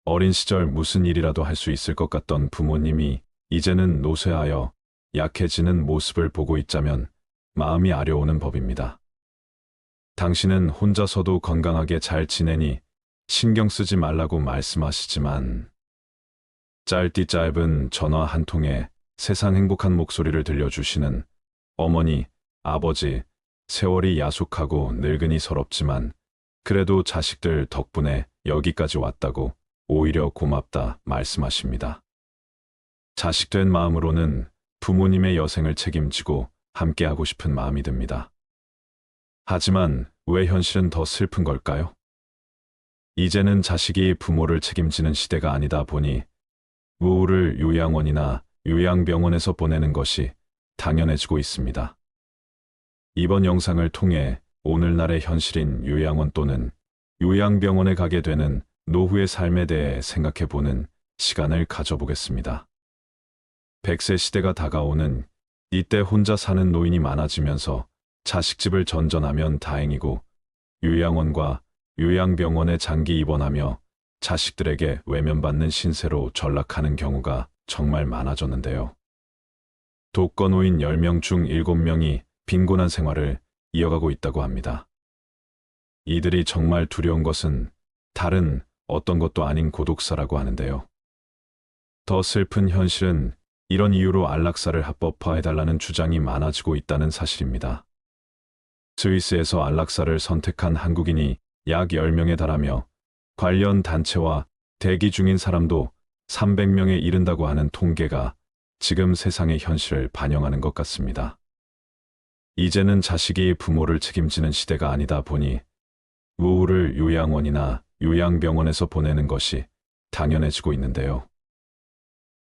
어린 시절 무슨 일이라도 할 수 있을 것 같던 부모님이 이제는 노쇠하여 약해지는 모습을 보고 있자면 마음이 아려오는 법입니다. 당신은 혼자서도 건강하게 잘 지내니 신경 쓰지 말라고 말씀하시지만 짧디 짧은 전화 한 통에 세상 행복한 목소리를 들려주시는 어머니, 아버지, 세월이 야속하고 늙은이 서럽지만 그래도 자식들 덕분에 여기까지 왔다고 오히려 고맙다 말씀하십니다. 자식된 마음으로는 부모님의 여생을 책임지고 함께하고 싶은 마음이 듭니다. 하지만 왜 현실은 더 슬픈 걸까요? 이제는 자식이 부모를 책임지는 시대가 아니다 보니 우울을 요양원이나 요양병원에서 보내는 것이 당연해지고 있습니다. 이번 영상을 통해 오늘날의 현실인 요양원 또는 요양병원에 가게 되는 노후의 삶에 대해 생각해보는 시간을 가져보겠습니다. 100세 시대가 다가오는 이때 혼자 사는 노인이 많아지면서 자식집을 전전하면 다행이고 요양원과 요양병원에 장기 입원하며 자식들에게 외면받는 신세로 전락하는 경우가 정말 많아졌는데요. 독거노인 10명 중 7명이 빈곤한 생활을 이어가고 있다고 합니다. 이들이 정말 두려운 것은 다른 어떤 것도 아닌 고독사라고 하는데요. 더 슬픈 현실은 이런 이유로 안락사를 합법화해달라는 주장이 많아지고 있다는 사실입니다. 스위스에서 안락사를 선택한 한국인이 약 10명에 달하며 관련 단체와 대기 중인 사람도 300명에 이른다고 하는 통계가 지금 세상의 현실을 반영하는 것 같습니다. 이제는 자식이 부모를 책임지는 시대가 아니다 보니 우울을 요양원이나 요양병원에서 보내는 것이 당연해지고 있는데요.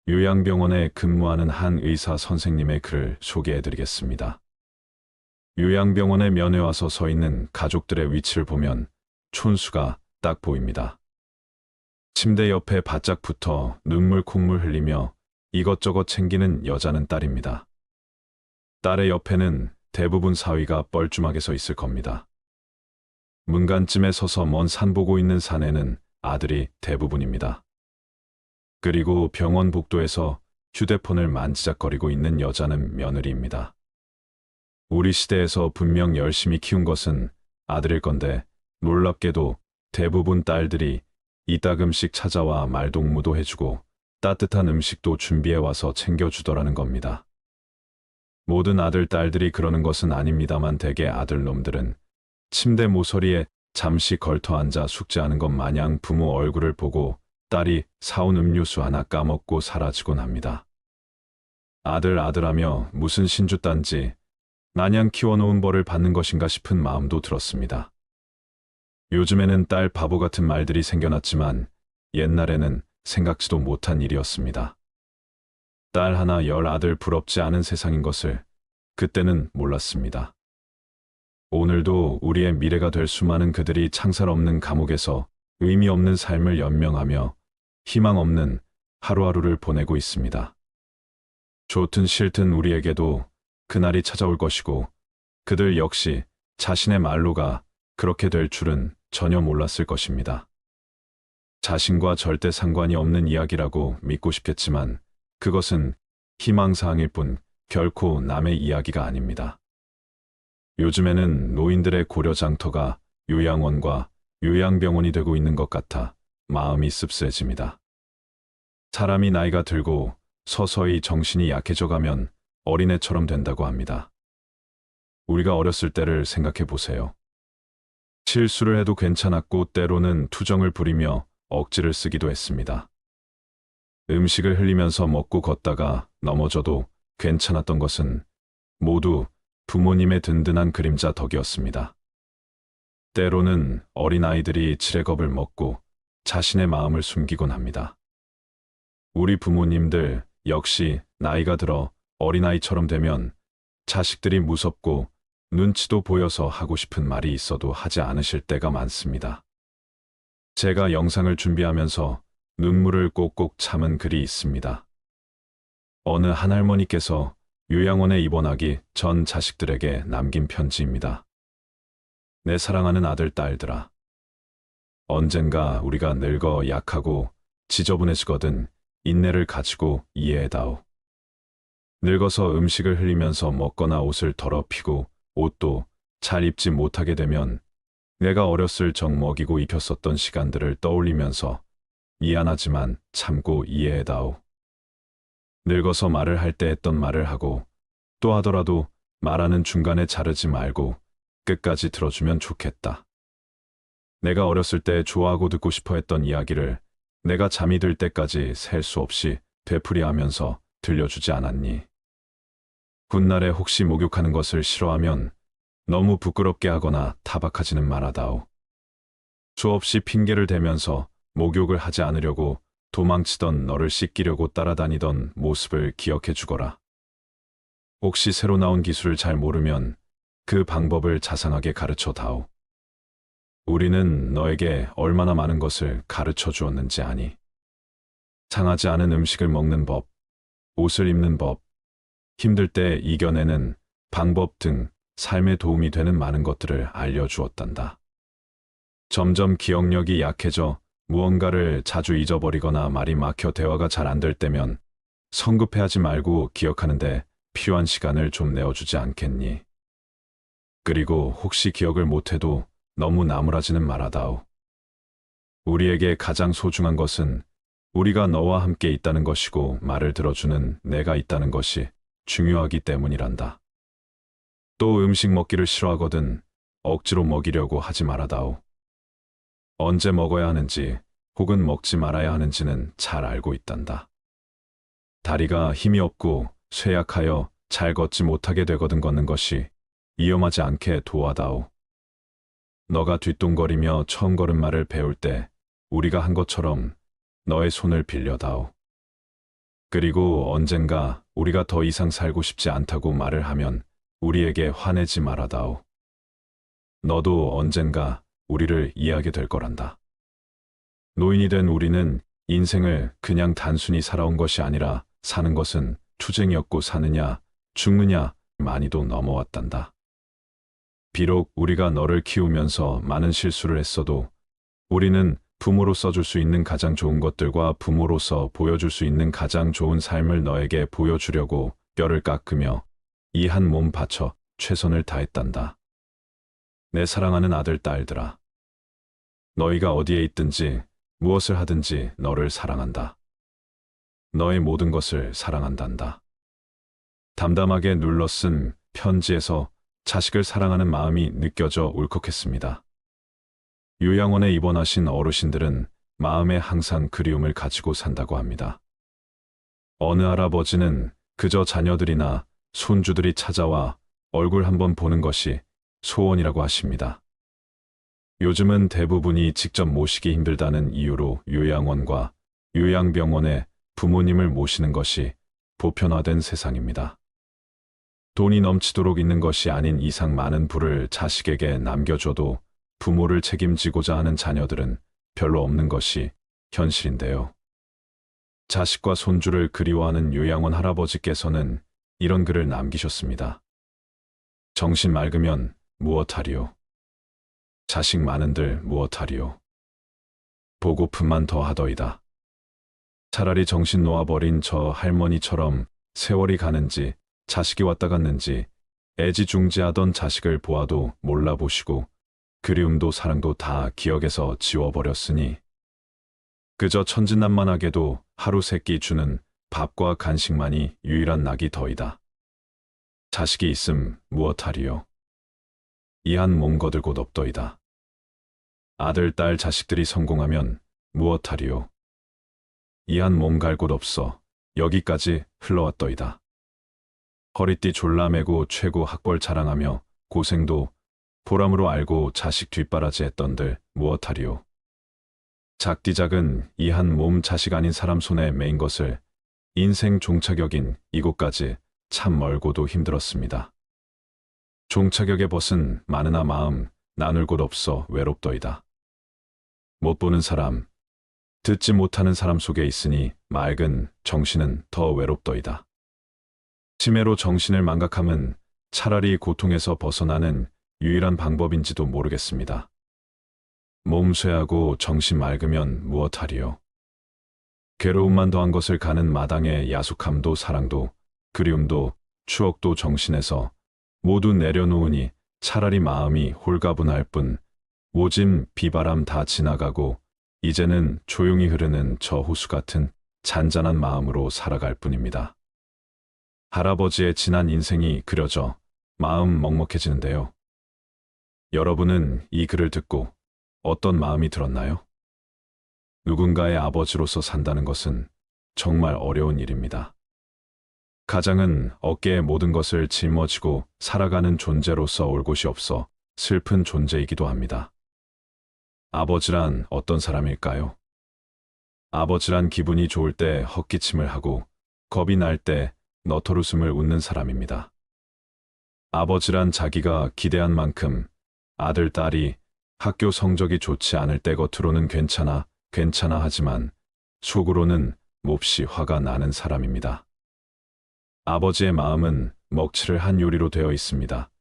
요양병원에 근무하는 한 의사 선생님의 글을 소개해드리겠습니다. 요양병원에 면회 와서 서 있는 가족들의 위치를 보면 촌수가 딱 보입니다. 침대 옆에 바짝 붙어 눈물 콧물 흘리며 이것저것 챙기는 여자는 딸입니다. 딸의 옆에는 대부분 사위가 뻘쭘하게 서 있을 겁니다. 문간쯤에 서서 먼 산 보고 있는 사내는 아들이 대부분입니다. 그리고 병원 복도에서 휴대폰을 만지작거리고 있는 여자는 며느리입니다. 우리 시대에서 분명 열심히 키운 것은 아들일 건데 놀랍게도 대부분 딸들이 이따금씩 찾아와 말동무도 해주고 따뜻한 음식도 준비해와서 챙겨주더라는 겁니다. 모든 아들, 딸들이 그러는 것은 아닙니다만 대개 아들놈들은 침대 모서리에 잠시 걸터 앉아 숙제하는 것 마냥 부모 얼굴을 보고 딸이 사온 음료수 하나 까먹고 사라지곤 합니다. 아들하며 무슨 신주딴지 마냥 키워놓은 벌을 받는 것인가 싶은 마음도 들었습니다. 요즘에는 딸 바보 같은 말들이 생겨났지만 옛날에는 생각지도 못한 일이었습니다. 딸 하나 10 아들 부럽지 않은 세상인 것을 그때는 몰랐습니다. 오늘도 우리의 미래가 될 수많은 그들이 창살 없는 감옥에서 의미 없는 삶을 연명하며 희망 없는 하루하루를 보내고 있습니다. 좋든 싫든 우리에게도 그날이 찾아올 것이고 그들 역시 자신의 말로가 그렇게 될 줄은 전혀 몰랐을 것입니다. 자신과 절대 상관이 없는 이야기라고 믿고 싶겠지만 그것은 희망사항일 뿐 결코 남의 이야기가 아닙니다. 요즘에는 노인들의 고려장터가 요양원과 요양병원이 되고 있는 것 같아 마음이 씁쓸해집니다. 사람이 나이가 들고 서서히 정신이 약해져 가면 어린애처럼 된다고 합니다. 우리가 어렸을 때를 생각해 보세요. 실수를 해도 괜찮았고 때로는 투정을 부리며 억지를 쓰기도 했습니다. 음식을 흘리면서 먹고 걷다가 넘어져도 괜찮았던 것은 모두 부모님의 든든한 그림자 덕이었습니다. 때로는 어린아이들이 지레겁을 먹고 자신의 마음을 숨기곤 합니다. 우리 부모님들 역시 나이가 들어 어린아이처럼 되면 자식들이 무섭고 눈치도 보여서 하고 싶은 말이 있어도 하지 않으실 때가 많습니다. 제가 영상을 준비하면서 눈물을 꼭꼭 참은 글이 있습니다. 어느 한 할머니께서 요양원에 입원하기 전 자식들에게 남긴 편지입니다. 내 사랑하는 아들, 딸들아. 언젠가 우리가 늙어 약하고 지저분해지거든 인내를 가지고 이해해다오. 늙어서 음식을 흘리면서 먹거나 옷을 더럽히고 옷도 잘 입지 못하게 되면 내가 어렸을 적 먹이고 입혔었던 시간들을 떠올리면서 미안하지만 참고 이해해다오. 늙어서 말을 할 때 했던 말을 하고 또 하더라도 말하는 중간에 자르지 말고 끝까지 들어주면 좋겠다. 내가 어렸을 때 좋아하고 듣고 싶어 했던 이야기를 내가 잠이 들 때까지 셀 수 없이 되풀이하면서 들려주지 않았니? 훗날에 혹시 목욕하는 것을 싫어하면 너무 부끄럽게 하거나 타박하지는 말아다오. 수없이 핑계를 대면서 목욕을 하지 않으려고 도망치던 너를 씻기려고 따라다니던 모습을 기억해 주거라. 혹시 새로 나온 기술을 잘 모르면 그 방법을 자상하게 가르쳐 다오. 우리는 너에게 얼마나 많은 것을 가르쳐 주었는지 아니? 상하지 않은 음식을 먹는 법, 옷을 입는 법, 힘들 때 이겨내는 방법 등 삶에 도움이 되는 많은 것들을 알려주었단다. 점점 기억력이 약해져 무언가를 자주 잊어버리거나 말이 막혀 대화가 잘 안 될 때면 성급해하지 말고 기억하는데 필요한 시간을 좀 내어주지 않겠니? 그리고 혹시 기억을 못해도 너무 나무라지는 말아다오. 우리에게 가장 소중한 것은 우리가 너와 함께 있다는 것이고 말을 들어주는 내가 있다는 것이 중요하기 때문이란다. 또 음식 먹기를 싫어하거든 억지로 먹이려고 하지 말아다오. 언제 먹어야 하는지 혹은 먹지 말아야 하는지는 잘 알고 있단다. 다리가 힘이 없고 쇠약하여 잘 걷지 못하게 되거든 걷는 것이 위험하지 않게 도와다오. 너가 뒷동거리며 처음 걸음마를 배울 때 우리가 한 것처럼 너의 손을 빌려다오. 그리고 언젠가 우리가 더 이상 살고 싶지 않다고 말을 하면 우리에게 화내지 말아다오. 너도 언젠가 우리를 이해하게 될 거란다. 노인이 된 우리는 인생을 그냥 단순히 살아온 것이 아니라 사는 것은 투쟁이었고 사느냐 죽느냐 많이도 넘어왔단다. 비록 우리가 너를 키우면서 많은 실수를 했어도 우리는 부모로서 줄 수 있는 가장 좋은 것들과 부모로서 보여줄 수 있는 가장 좋은 삶을 너에게 보여주려고 뼈를 깎으며 이 한 몸 바쳐 최선을 다했단다. 내 사랑하는 아들, 딸들아. 너희가 어디에 있든지 무엇을 하든지 너를 사랑한다. 너의 모든 것을 사랑한단다. 담담하게 눌러 쓴 편지에서 자식을 사랑하는 마음이 느껴져 울컥했습니다. 요양원에 입원하신 어르신들은 마음에 항상 그리움을 가지고 산다고 합니다. 어느 할아버지는 그저 자녀들이나 손주들이 찾아와 얼굴 한번 보는 것이 소원이라고 하십니다. 요즘은 대부분이 직접 모시기 힘들다는 이유로 요양원과 요양병원에 부모님을 모시는 것이 보편화된 세상입니다. 돈이 넘치도록 있는 것이 아닌 이상 많은 부를 자식에게 남겨줘도 부모를 책임지고자 하는 자녀들은 별로 없는 것이 현실인데요. 자식과 손주를 그리워하는 요양원 할아버지께서는 이런 글을 남기셨습니다. 정신 맑으면 무엇하리요? 자식 많은들 무엇하리요? 보고픈만 더하더이다. 차라리 정신 놓아버린 저 할머니처럼 세월이 가는지 자식이 왔다 갔는지 애지중지하던 자식을 보아도 몰라보시고 그리움도 사랑도 다 기억에서 지워버렸으니 그저 천진난만하게도 하루 세 끼 주는 밥과 간식만이 유일한 낙이 더이다. 자식이 있음 무엇하리요? 이 한 몸 거들 곳 없더이다. 아들, 딸, 자식들이 성공하면 무엇하리요? 이 한 몸 갈 곳 없어 여기까지 흘러왔더이다. 허리띠 졸라매고 최고 학벌 자랑하며 고생도 보람으로 알고 자식 뒷바라지 했던들 무엇하리요? 작디작은 이 한 몸 자식 아닌 사람 손에 매인 것을 인생 종착역인 이곳까지 참 멀고도 힘들었습니다. 종착역의 벗은 많으나 마음 나눌 곳 없어 외롭더이다. 못 보는 사람, 듣지 못하는 사람 속에 있으니 맑은 정신은 더 외롭더이다. 치매로 정신을 망각함은 차라리 고통에서 벗어나는 유일한 방법인지도 모르겠습니다. 몸 쇠하고 정신 맑으면 무엇하리요? 괴로움만 더한 것을 가는 마당에 야속함도 사랑도 그리움도 추억도 정신에서 모두 내려놓으니 차라리 마음이 홀가분할 뿐 모진 비바람 다 지나가고 이제는 조용히 흐르는 저 호수 같은 잔잔한 마음으로 살아갈 뿐입니다. 할아버지의 지난 인생이 그려져 마음 먹먹해지는데요. 여러분은 이 글을 듣고 어떤 마음이 들었나요? 누군가의 아버지로서 산다는 것은 정말 어려운 일입니다. 가장은 어깨에 모든 것을 짊어지고 살아가는 존재로서 올 곳이 없어 슬픈 존재이기도 합니다. 아버지란 어떤 사람일까요? 아버지란 기분이 좋을 때 헛기침을 하고 겁이 날 때 너털웃음을 웃는 사람입니다. 아버지란 자기가 기대한 만큼 아들, 딸이 학교 성적이 좋지 않을 때 겉으로는 괜찮아 하지만 속으로는 몹시 화가 나는 사람입니다. 아버지의 마음은 먹칠을 한 요리로 되어 있습니다.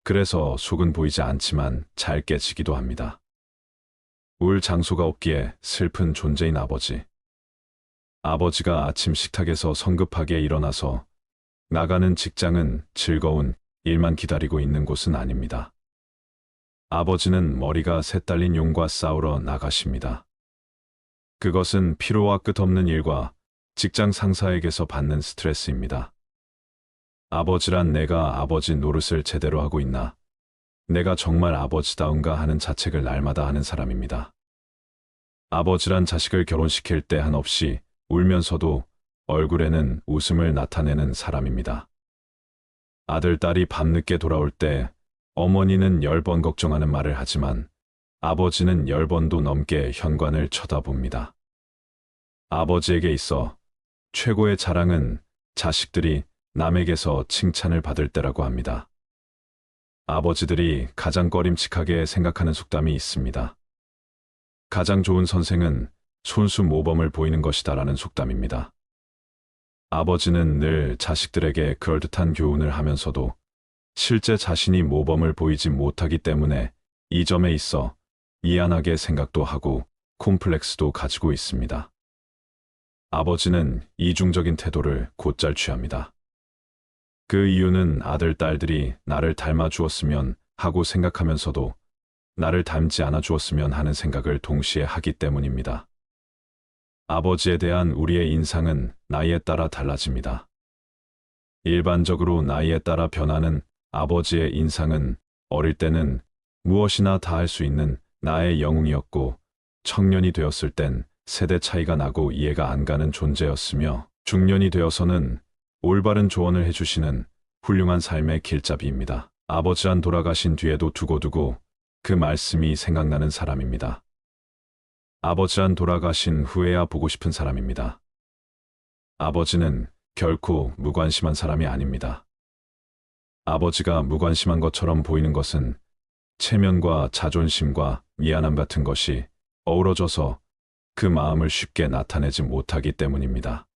그래서 속은 보이지 않지만 잘 깨지기도 합니다. 울 장소가 없기에 슬픈 존재인 아버지. 아버지가 아침 식탁에서 성급하게 일어나서 나가는 직장은 즐거운 일만 기다리고 있는 곳은 아닙니다. 아버지는 머리가 새딸린 용과 싸우러 나가십니다. 그것은 피로와 끝없는 일과 직장 상사에게서 받는 스트레스입니다. 아버지란 내가 아버지 노릇을 제대로 하고 있나, 내가 정말 아버지다운가 하는 자책을 날마다 하는 사람입니다. 아버지란 자식을 결혼시킬 때 한없이 울면서도 얼굴에는 웃음을 나타내는 사람입니다. 아들, 딸이 밤늦게 돌아올 때 어머니는 10번 걱정하는 말을 하지만 아버지는 10번도 넘게 현관을 쳐다봅니다. 아버지에게 있어 최고의 자랑은 자식들이 남에게서 칭찬을 받을 때라고 합니다. 아버지들이 가장 꺼림칙하게 생각하는 속담이 있습니다. 가장 좋은 선생은 손수 모범을 보이는 것이다라는 속담입니다. 아버지는 늘 자식들에게 그럴듯한 교훈을 하면서도 실제 자신이 모범을 보이지 못하기 때문에 이 점에 있어 미안하게 생각도 하고 콤플렉스도 가지고 있습니다. 아버지는 이중적인 태도를 곧잘 취합니다. 그 이유는 아들, 딸들이 나를 닮아 주었으면 하고 생각하면서도 나를 닮지 않아 주었으면 하는 생각을 동시에 하기 때문입니다. 아버지에 대한 우리의 인상은 나이에 따라 달라집니다. 일반적으로 나이에 따라 변하는 아버지의 인상은 어릴 때는 무엇이나 다 할 수 있는 나의 영웅이었고 청년이 되었을 땐 세대 차이가 나고 이해가 안 가는 존재였으며 중년이 되어서는 올바른 조언을 해주시는 훌륭한 삶의 길잡이입니다. 아버지란 돌아가신 뒤에도 두고두고 그 말씀이 생각나는 사람입니다. 아버지란 돌아가신 후에야 보고 싶은 사람입니다. 아버지는 결코 무관심한 사람이 아닙니다. 아버지가 무관심한 것처럼 보이는 것은 체면과 자존심과 미안함 같은 것이 어우러져서 그 마음을 쉽게 나타내지 못하기 때문입니다.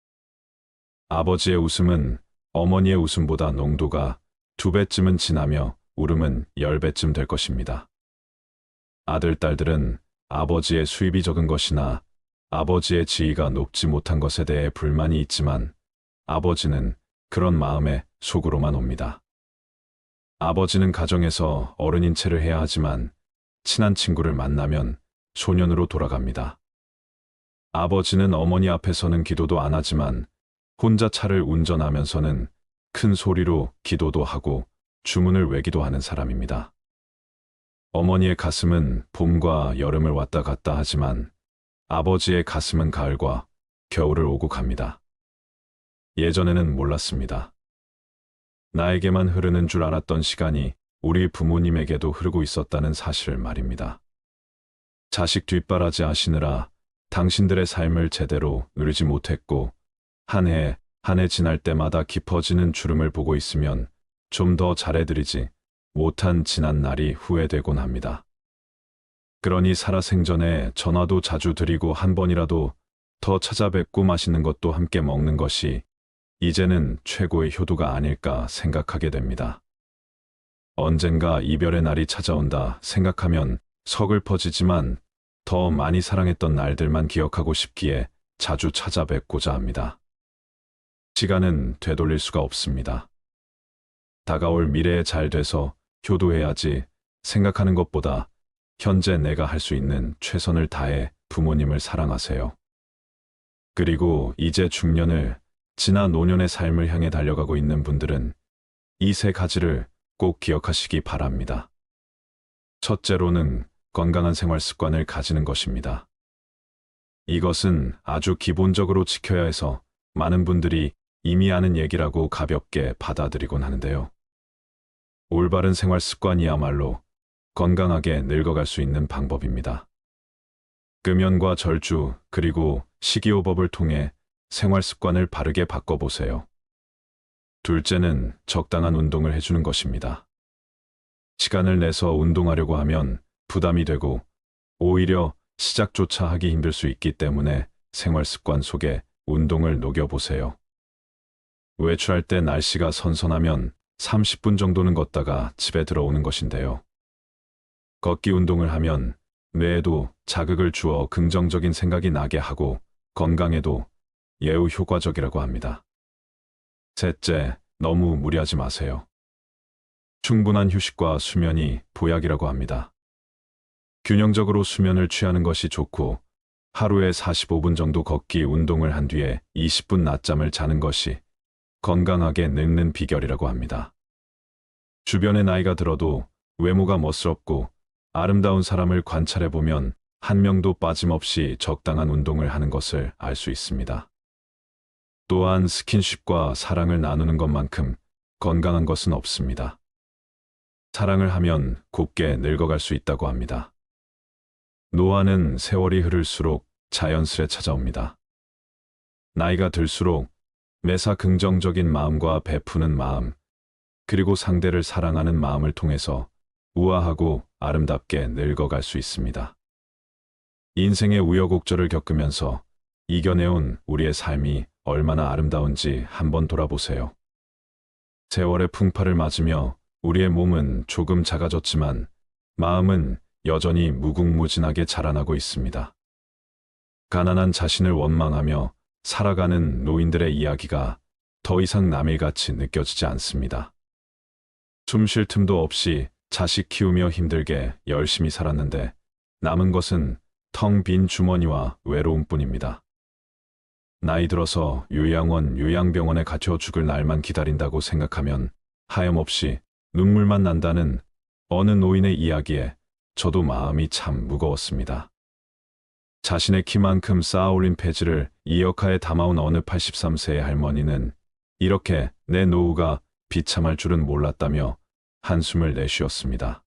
아버지의 웃음은 어머니의 웃음보다 농도가 2배쯤은 진하며 울음은 10배쯤 될 것입니다. 아들, 딸들은 아버지의 수입이 적은 것이나 아버지의 지위가 높지 못한 것에 대해 불만이 있지만 아버지는 그런 마음에 속으로만 옵니다. 아버지는 가정에서 어른인 체를 해야 하지만 친한 친구를 만나면 소년으로 돌아갑니다. 아버지는 어머니 앞에서는 기도도 안 하지만 혼자 차를 운전하면서는 큰 소리로 기도도 하고 주문을 외기도 하는 사람입니다. 어머니의 가슴은 봄과 여름을 왔다 갔다 하지만 아버지의 가슴은 가을과 겨울을 오고 갑니다. 예전에는 몰랐습니다. 나에게만 흐르는 줄 알았던 시간이 우리 부모님에게도 흐르고 있었다는 사실을 말입니다. 자식 뒷바라지 하시느라 당신들의 삶을 제대로 누리지 못했고 한 해 한 해 지날 때마다 깊어지는 주름을 보고 있으면 좀 더 잘해드리지 못한 지난 날이 후회되곤 합니다. 그러니 살아생전에 전화도 자주 드리고 한 번이라도 더 찾아뵙고 맛있는 것도 함께 먹는 것이 이제는 최고의 효도가 아닐까 생각하게 됩니다. 언젠가 이별의 날이 찾아온다 생각하면 서글퍼지지만 더 많이 사랑했던 날들만 기억하고 싶기에 자주 찾아뵙고자 합니다. 시간은 되돌릴 수가 없습니다. 다가올 미래에 잘 돼서 효도해야지 생각하는 것보다 현재 내가 할 수 있는 최선을 다해 부모님을 사랑하세요. 그리고 이제 중년을 지나 노년의 삶을 향해 달려가고 있는 분들은 이 세 가지를 꼭 기억하시기 바랍니다. 첫째로는 건강한 생활 습관을 가지는 것입니다. 이것은 아주 기본적으로 지켜야 해서 많은 분들이 이미 아는 얘기라고 가볍게 받아들이곤 하는데요. 올바른 생활 습관이야말로 건강하게 늙어갈 수 있는 방법입니다. 금연과 절주 그리고 식이요법을 통해 생활 습관을 바르게 바꿔보세요. 둘째는 적당한 운동을 해주는 것입니다. 시간을 내서 운동하려고 하면 부담이 되고 오히려 시작조차 하기 힘들 수 있기 때문에 생활 습관 속에 운동을 녹여보세요. 외출할 때 날씨가 선선하면 30분 정도는 걷다가 집에 들어오는 것인데요. 걷기 운동을 하면 뇌에도 자극을 주어 긍정적인 생각이 나게 하고 건강에도 매우 효과적이라고 합니다. 셋째, 너무 무리하지 마세요. 충분한 휴식과 수면이 보약이라고 합니다. 균형적으로 수면을 취하는 것이 좋고 하루에 45분 정도 걷기 운동을 한 뒤에 20분 낮잠을 자는 것이 건강하게 늙는 비결이라고 합니다. 주변의 나이가 들어도 외모가 멋스럽고 아름다운 사람을 관찰해보면 한 명도 빠짐없이 적당한 운동을 하는 것을 알 수 있습니다. 또한 스킨십과 사랑을 나누는 것만큼 건강한 것은 없습니다. 사랑을 하면 곱게 늙어갈 수 있다고 합니다. 노화는 세월이 흐를수록 자연스레 찾아옵니다. 나이가 들수록 매사 긍정적인 마음과 베푸는 마음, 그리고 상대를 사랑하는 마음을 통해서 우아하고 아름답게 늙어갈 수 있습니다. 인생의 우여곡절을 겪으면서 이겨내온 우리의 삶이 얼마나 아름다운지 한번 돌아보세요. 세월의 풍파를 맞으며 우리의 몸은 조금 작아졌지만 마음은 여전히 무궁무진하게 자라나고 있습니다. 가난한 자신을 원망하며 살아가는 노인들의 이야기가 더 이상 남일같이 느껴지지 않습니다. 숨 쉴 틈도 없이 자식 키우며 힘들게 열심히 살았는데 남은 것은 텅 빈 주머니와 외로움뿐입니다. 나이 들어서 요양원, 요양병원에 갇혀 죽을 날만 기다린다고 생각하면 하염없이 눈물만 난다는 어느 노인의 이야기에 저도 마음이 참 무거웠습니다. 자신의 키만큼 쌓아올린 폐지를 이 역하에 담아온 어느 83세의 할머니는 이렇게 내 노후가 비참할 줄은 몰랐다며 한숨을 내쉬었습니다.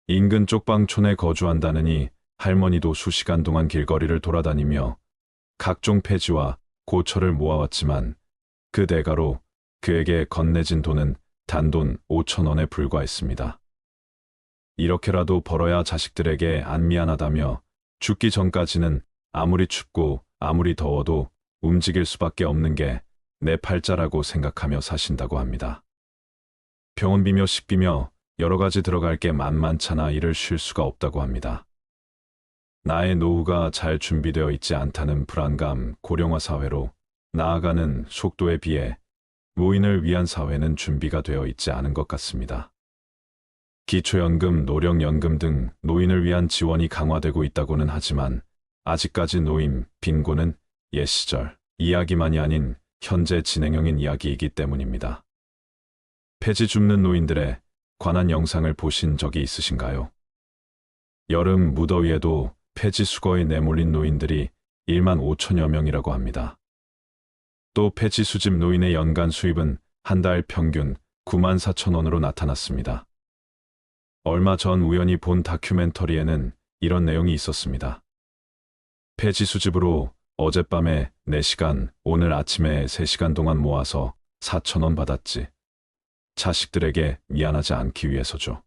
인근 쪽방촌에 거주한다느니 할머니도 수시간 동안 길거리를 돌아다니며 각종 폐지와 고철을 모아왔지만 그 대가로 그에게 건네진 돈은 단돈 5,000원에 불과했습니다. 이렇게라도 벌어야 자식들에게 안 미안하다며 죽기 전까지는 아무리 춥고 아무리 더워도 움직일 수밖에 없는 게 내 팔자라고 생각하며 사신다고 합니다. 병원비며 식비며 여러 가지 들어갈 게 만만찮아 일을 쉴 수가 없다고 합니다. 나의 노후가 잘 준비되어 있지 않다는 불안감, 고령화 사회로 나아가는 속도에 비해 노인을 위한 사회는 준비가 되어 있지 않은 것 같습니다. 기초연금, 노령연금 등 노인을 위한 지원이 강화되고 있다고는 하지만 아직까지 노인, 빈곤은 옛 시절 이야기만이 아닌 현재 진행형인 이야기이기 때문입니다. 폐지 줍는 노인들에 관한 영상을 보신 적이 있으신가요? 여름 무더위에도 폐지 수거에 내몰린 노인들이 1만 5천여 명이라고 합니다. 또 폐지 수집 노인의 연간 수입은 한 달 평균 9만 4천 원으로 나타났습니다. 얼마 전 우연히 본 다큐멘터리에는 이런 내용이 있었습니다. 폐지 수집으로 어젯밤에 4시간, 오늘 아침에 3시간 동안 모아서 4천 원 받았지. 자식들에게 미안하지 않기 위해서죠.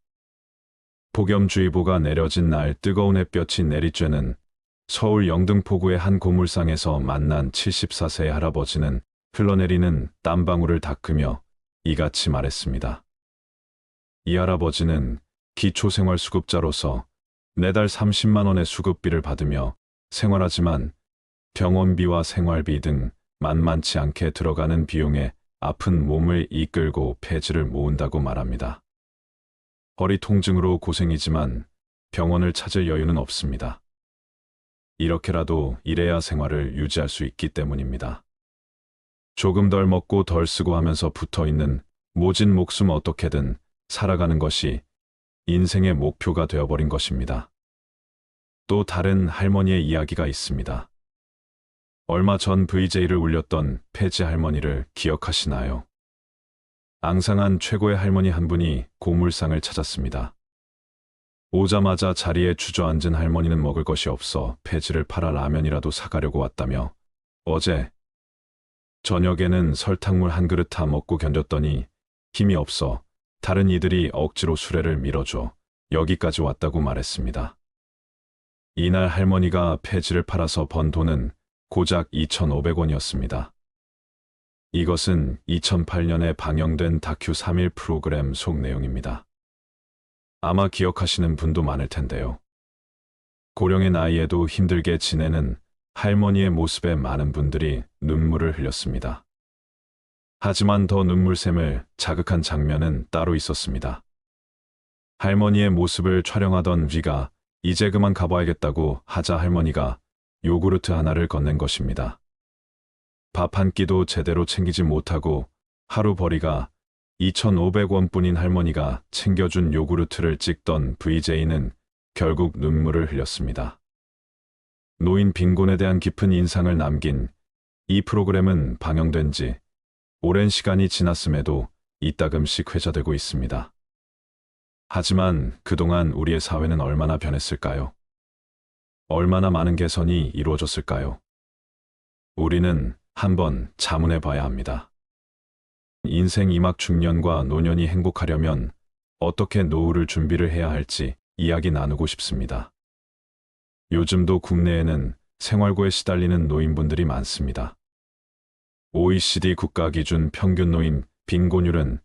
폭염주의보가 내려진 날 뜨거운 햇볕이 내리쬐는 서울 영등포구의 한 고물상에서 만난 74세의 할아버지는 흘러내리는 땀방울을 닦으며 이같이 말했습니다. 이 할아버지는 기초생활수급자로서 매달 30만 원의 수급비를 받으며 생활하지만 병원비와 생활비 등 만만치 않게 들어가는 비용에 아픈 몸을 이끌고 폐지를 모은다고 말합니다. 허리 통증으로 고생이지만 병원을 찾을 여유는 없습니다. 이렇게라도 일해야 생활을 유지할 수 있기 때문입니다. 조금 덜 먹고 덜 쓰고 하면서 붙어있는 모진 목숨 어떻게든 살아가는 것이 인생의 목표가 되어버린 것입니다. 또 다른 할머니의 이야기가 있습니다. 얼마 전 VJ를 울렸던 폐지 할머니를 기억하시나요? 앙상한 최고의 할머니 한 분이 고물상을 찾았습니다. 오자마자 자리에 주저앉은 할머니는 먹을 것이 없어 폐지를 팔아 라면이라도 사가려고 왔다며 어제 저녁에는 설탕물 한 그릇 다 먹고 견뎠더니 힘이 없어 다른 이들이 억지로 수레를 밀어줘 여기까지 왔다고 말했습니다. 이날 할머니가 폐지를 팔아서 번 돈은 고작 2,500원이었습니다. 이것은 2008년에 방영된 다큐 3일 프로그램 속 내용입니다. 아마 기억하시는 분도 많을 텐데요. 고령의 나이에도 힘들게 지내는 할머니의 모습에 많은 분들이 눈물을 흘렸습니다. 하지만 더 눈물샘을 자극한 장면은 따로 있었습니다. 할머니의 모습을 촬영하던 위가 이제 그만 가봐야겠다고 하자 할머니가 요구르트 하나를 건넨 것입니다. 밥 한 끼도 제대로 챙기지 못하고 하루 벌이가 2,500원뿐인 할머니가 챙겨준 요구르트를 찍던 VJ는 결국 눈물을 흘렸습니다. 노인 빈곤에 대한 깊은 인상을 남긴 이 프로그램은 방영된 지 오랜 시간이 지났음에도 이따금씩 회자되고 있습니다. 하지만 그동안 우리의 사회는 얼마나 변했을까요? 얼마나 많은 개선이 이루어졌을까요? 우리는 한번 자문해 봐야 합니다. 인생 이막 중년과 노년이 행복하려면 어떻게 노후를 준비를 해야 할지 이야기 나누고 싶습니다. 요즘도 국내에는 생활고에 시달리는 노인분들이 많습니다. OECD 국가 기준 평균 노인 빈곤율은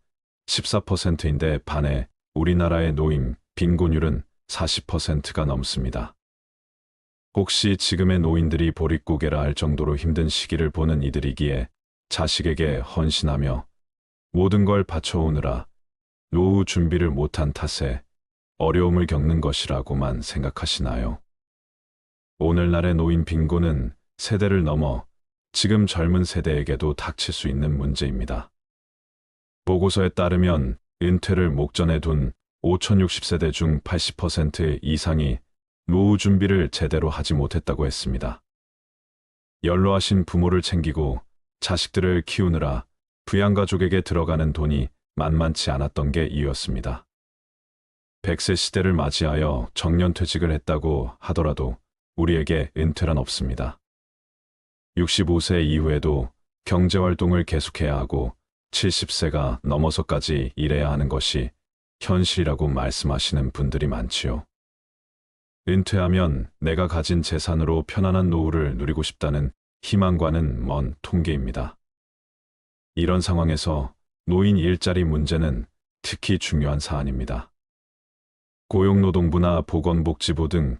14%인데 반해 우리나라의 노인 빈곤율은 40%가 넘습니다. 혹시 지금의 노인들이 보릿고개라 할 정도로 힘든 시기를 보는 이들이기에 자식에게 헌신하며 모든 걸 바쳐오느라 노후 준비를 못한 탓에 어려움을 겪는 것이라고만 생각하시나요? 오늘날의 노인 빈곤은 세대를 넘어 지금 젊은 세대에게도 닥칠 수 있는 문제입니다. 보고서에 따르면 은퇴를 목전에 둔 5060세대 중 80% 이상이 노후 준비를 제대로 하지 못했다고 했습니다. 연로하신 부모를 챙기고 자식들을 키우느라 부양가족에게 들어가는 돈이 만만치 않았던 게 이유였습니다. 100세 시대를 맞이하여 정년퇴직을 했다고 하더라도 우리에게 은퇴란 없습니다. 65세 이후에도 경제활동을 계속해야 하고 70세가 넘어서까지 일해야 하는 것이 현실이라고 말씀하시는 분들이 많지요. 은퇴하면 내가 가진 재산으로 편안한 노후를 누리고 싶다는 희망과는 먼 통계입니다. 이런 상황에서 노인 일자리 문제는 특히 중요한 사안입니다. 고용노동부나 보건복지부 등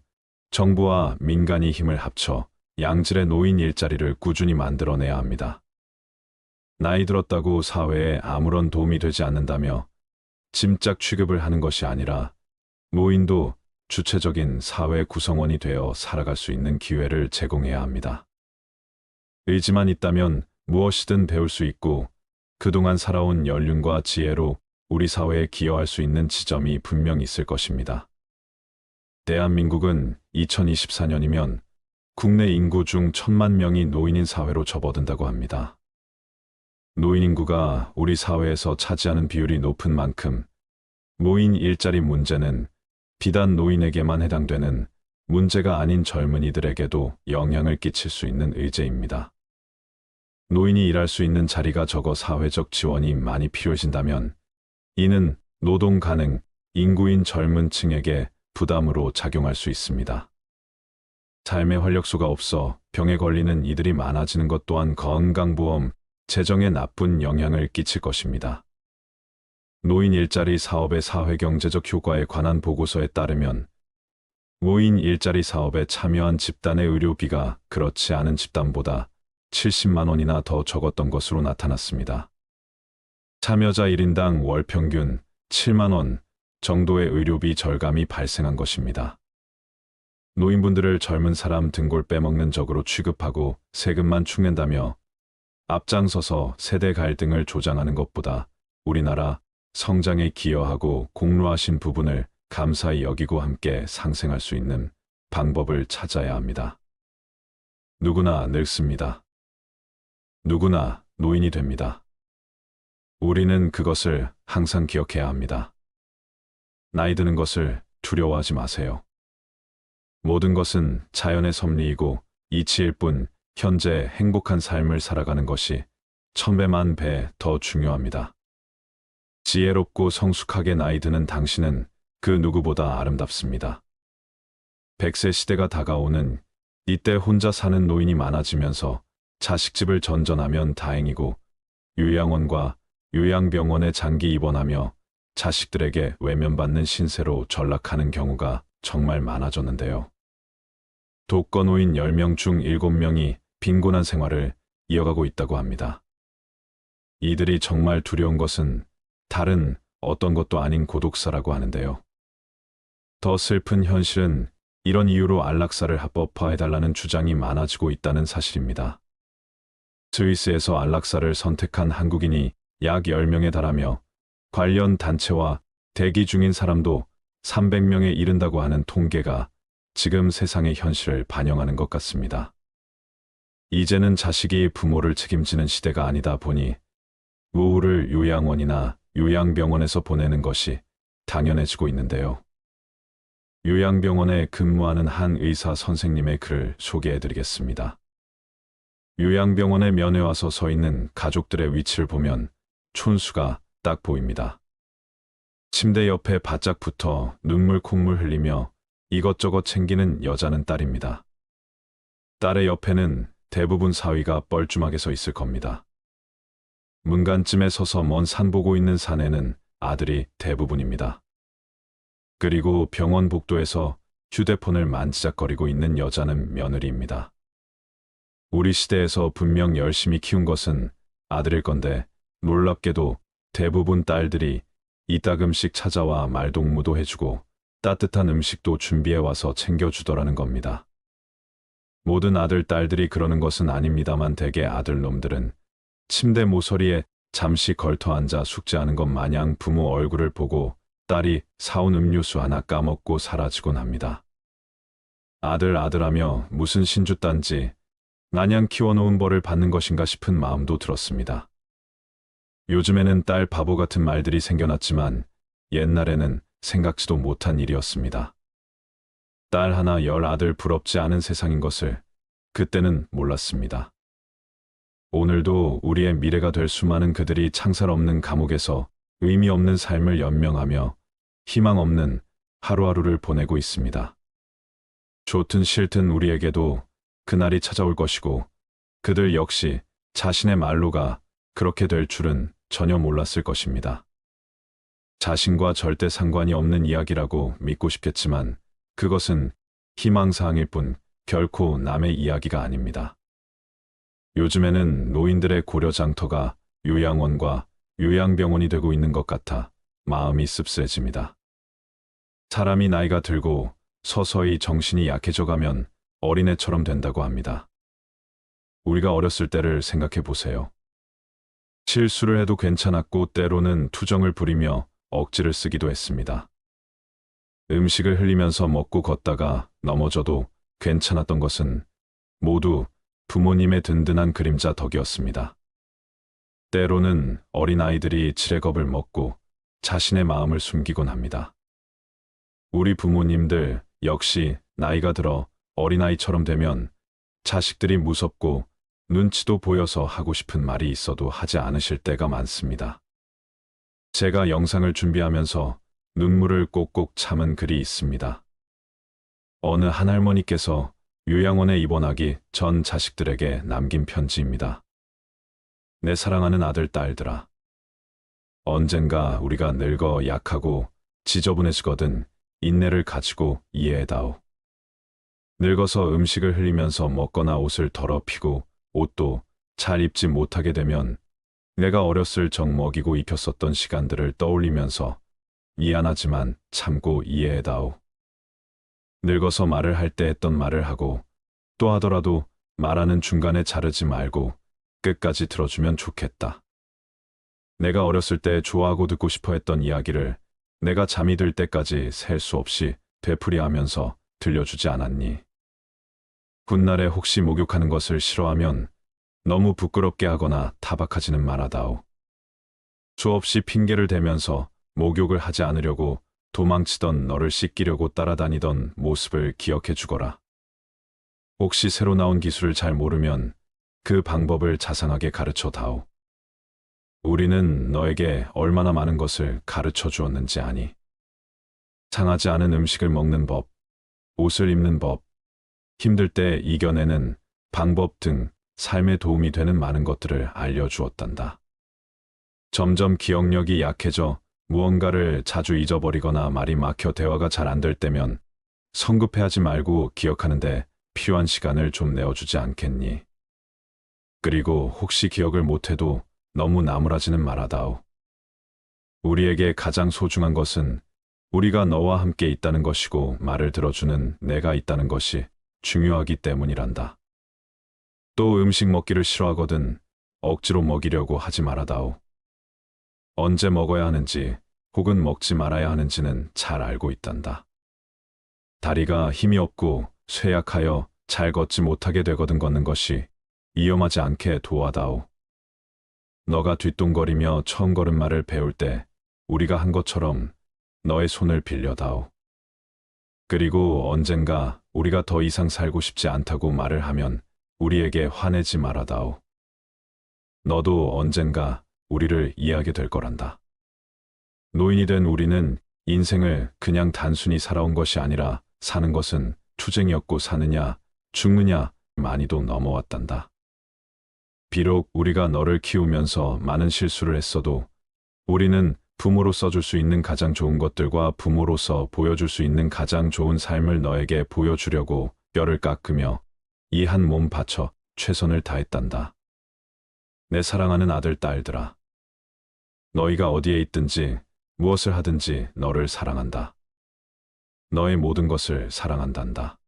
정부와 민간이 힘을 합쳐 양질의 노인 일자리를 꾸준히 만들어내야 합니다. 나이 들었다고 사회에 아무런 도움이 되지 않는다며 짐짝 취급을 하는 것이 아니라 노인도 주체적인 사회 구성원이 되어 살아갈 수 있는 기회를 제공해야 합니다. 의지만 있다면 무엇이든 배울 수 있고 그동안 살아온 연륜과 지혜로 우리 사회에 기여할 수 있는 지점이 분명 있을 것입니다. 대한민국은 2024년이면 국내 인구 중 1,000만 명이 노인인 사회로 접어든다고 합니다. 노인 인구가 우리 사회에서 차지하는 비율이 높은 만큼 노인 일자리 문제는 비단 노인에게만 해당되는 문제가 아닌 젊은이들에게도 영향을 끼칠 수 있는 의제입니다. 노인이 일할 수 있는 자리가 적어 사회적 지원이 많이 필요해진다면 이는 노동 가능 인구인 젊은 층에게 부담으로 작용할 수 있습니다. 삶의 활력소가 없어 병에 걸리는 이들이 많아지는 것 또한 건강보험, 재정에 나쁜 영향을 끼칠 것입니다. 노인 일자리 사업의 사회경제적 효과에 관한 보고서에 따르면 5인 일자리 사업에 참여한 집단의 의료비가 그렇지 않은 집단보다 70만 원이나 더 적었던 것으로 나타났습니다. 참여자 1인당 월 평균 7만 원 정도의 의료비 절감이 발생한 것입니다. 노인분들을 젊은 사람 등골 빼먹는 적으로 취급하고 세금만 축낸다며 앞장서서 세대 갈등을 조장하는 것보다 우리나라 성장에 기여하고 공로하신 부분을 감사히 여기고 함께 상생할 수 있는 방법을 찾아야 합니다. 누구나 늙습니다. 누구나 노인이 됩니다. 우리는 그것을 항상 기억해야 합니다. 나이 드는 것을 두려워하지 마세요. 모든 것은 자연의 섭리이고 이치일 뿐 현재 행복한 삶을 살아가는 것이 천배만 배 더 중요합니다. 지혜롭고 성숙하게 나이 드는 당신은 그 누구보다 아름답습니다. 100세 시대가 다가오는 이때 혼자 사는 노인이 많아지면서 자식집을 전전하면 다행이고 요양원과 요양병원에 장기 입원하며 자식들에게 외면받는 신세로 전락하는 경우가 정말 많아졌는데요. 독거노인 10명 중 7명이 빈곤한 생활을 이어가고 있다고 합니다. 이들이 정말 두려운 것은 다른 어떤 것도 아닌 고독사라고 하는데요. 더 슬픈 현실은 이런 이유로 안락사를 합법화해달라는 주장이 많아지고 있다는 사실입니다. 스위스에서 안락사를 선택한 한국인이 약 10명에 달하며 관련 단체와 대기 중인 사람도 300명에 이른다고 하는 통계가 지금 세상의 현실을 반영하는 것 같습니다. 이제는 자식이 부모를 책임지는 시대가 아니다 보니 노후를 요양원이나 요양병원에서 보내는 것이 당연해지고 있는데요. 요양병원에 근무하는 한 의사 선생님의 글을 소개해드리겠습니다. 요양병원에 면회 와서 서 있는 가족들의 위치를 보면 촌수가 딱 보입니다. 침대 옆에 바짝 붙어 눈물 콧물 흘리며 이것저것 챙기는 여자는 딸입니다. 딸의 옆에는 대부분 사위가 뻘쭘하게 서 있을 겁니다. 문간쯤에 서서 먼 산 보고 있는 사내는 아들이 대부분입니다. 그리고 병원 복도에서 휴대폰을 만지작거리고 있는 여자는 며느리입니다. 우리 시대에서 분명 열심히 키운 것은 아들일 건데 놀랍게도 대부분 딸들이 이따금씩 찾아와 말동무도 해주고 따뜻한 음식도 준비해와서 챙겨주더라는 겁니다. 모든 아들, 딸들이 그러는 것은 아닙니다만 대개 아들놈들은 침대 모서리에 잠시 걸터 앉아 숙제하는 것 마냥 부모 얼굴을 보고 딸이 사온 음료수 하나 까먹고 사라지곤 합니다. 아들하며 무슨 신주딴지 마냥 키워놓은 벌을 받는 것인가 싶은 마음도 들었습니다. 요즘에는 딸 바보 같은 말들이 생겨났지만 옛날에는 생각지도 못한 일이었습니다. 딸 하나 10 아들 부럽지 않은 세상인 것을 그때는 몰랐습니다. 오늘도 우리의 미래가 될 수많은 그들이 창살 없는 감옥에서 의미 없는 삶을 연명하며 희망 없는 하루하루를 보내고 있습니다. 좋든 싫든 우리에게도 그날이 찾아올 것이고 그들 역시 자신의 말로가 그렇게 될 줄은 전혀 몰랐을 것입니다. 자신과 절대 상관이 없는 이야기라고 믿고 싶겠지만 그것은 희망사항일 뿐 결코 남의 이야기가 아닙니다. 요즘에는 노인들의 고려장터가 요양원과 요양병원이 되고 있는 것 같아 마음이 씁쓸해집니다. 사람이 나이가 들고 서서히 정신이 약해져 가면 어린애처럼 된다고 합니다. 우리가 어렸을 때를 생각해 보세요. 실수를 해도 괜찮았고 때로는 투정을 부리며 억지를 쓰기도 했습니다. 음식을 흘리면서 먹고 걷다가 넘어져도 괜찮았던 것은 모두 부모님의 든든한 그림자 덕이었습니다. 때로는 어린아이들이 지레겁을 먹고 자신의 마음을 숨기곤 합니다. 우리 부모님들 역시 나이가 들어 어린아이처럼 되면 자식들이 무섭고 눈치도 보여서 하고 싶은 말이 있어도 하지 않으실 때가 많습니다. 제가 영상을 준비하면서 눈물을 꼭꼭 참은 글이 있습니다. 어느 한 할머니께서 요양원에 입원하기 전 자식들에게 남긴 편지입니다. 내 사랑하는 아들, 딸들아. 언젠가 우리가 늙어 약하고 지저분해지거든 인내를 가지고 이해해다오. 늙어서 음식을 흘리면서 먹거나 옷을 더럽히고 옷도 잘 입지 못하게 되면 내가 어렸을 적 먹이고 입혔었던 시간들을 떠올리면서 미안하지만 참고 이해해다오. 늙어서 말을 할 때 했던 말을 하고 또 하더라도 말하는 중간에 자르지 말고 끝까지 들어주면 좋겠다. 내가 어렸을 때 좋아하고 듣고 싶어 했던 이야기를 내가 잠이 들 때까지 셀 수 없이 되풀이하면서 들려주지 않았니? 훗날에 혹시 목욕하는 것을 싫어하면 너무 부끄럽게 하거나 타박하지는 말아다오. 수없이 핑계를 대면서 목욕을 하지 않으려고 도망치던 너를 씻기려고 따라다니던 모습을 기억해 주거라. 혹시 새로 나온 기술을 잘 모르면 그 방법을 자상하게 가르쳐 다오. 우리는 너에게 얼마나 많은 것을 가르쳐 주었는지 아니? 상하지 않은 음식을 먹는 법, 옷을 입는 법, 힘들 때 이겨내는 방법 등 삶에 도움이 되는 많은 것들을 알려주었단다. 점점 기억력이 약해져 무언가를 자주 잊어버리거나 말이 막혀 대화가 잘 안 될 때면 성급해하지 말고 기억하는데 필요한 시간을 좀 내어주지 않겠니? 그리고 혹시 기억을 못해도 너무 나무라지는 말아다오. 우리에게 가장 소중한 것은 우리가 너와 함께 있다는 것이고 말을 들어주는 내가 있다는 것이 중요하기 때문이란다. 또 음식 먹기를 싫어하거든 억지로 먹이려고 하지 말아다오. 언제 먹어야 하는지 혹은 먹지 말아야 하는지는 잘 알고 있단다. 다리가 힘이 없고 쇠약하여 잘 걷지 못하게 되거든 걷는 것이 위험하지 않게 도와다오. 너가 뒷동거리며 처음 걸음마를 배울 때 우리가 한 것처럼 너의 손을 빌려다오. 그리고 언젠가 우리가 더 이상 살고 싶지 않다고 말을 하면 우리에게 화내지 말아다오. 너도 언젠가 우리를 이해하게 될 거란다. 노인이 된 우리는 인생을 그냥 단순히 살아온 것이 아니라 사는 것은 투쟁이었고 사느냐 죽느냐 많이도 넘어왔단다. 비록 우리가 너를 키우면서 많은 실수를 했어도 우리는 부모로서 줄 수 있는 가장 좋은 것들과 부모로서 보여줄 수 있는 가장 좋은 삶을 너에게 보여주려고 뼈를 깎으며 이 한 몸 바쳐 최선을 다했단다. 내 사랑하는 아들, 딸들아. 너희가 어디에 있든지 무엇을 하든지 너를 사랑한다. 너의 모든 것을 사랑한단다.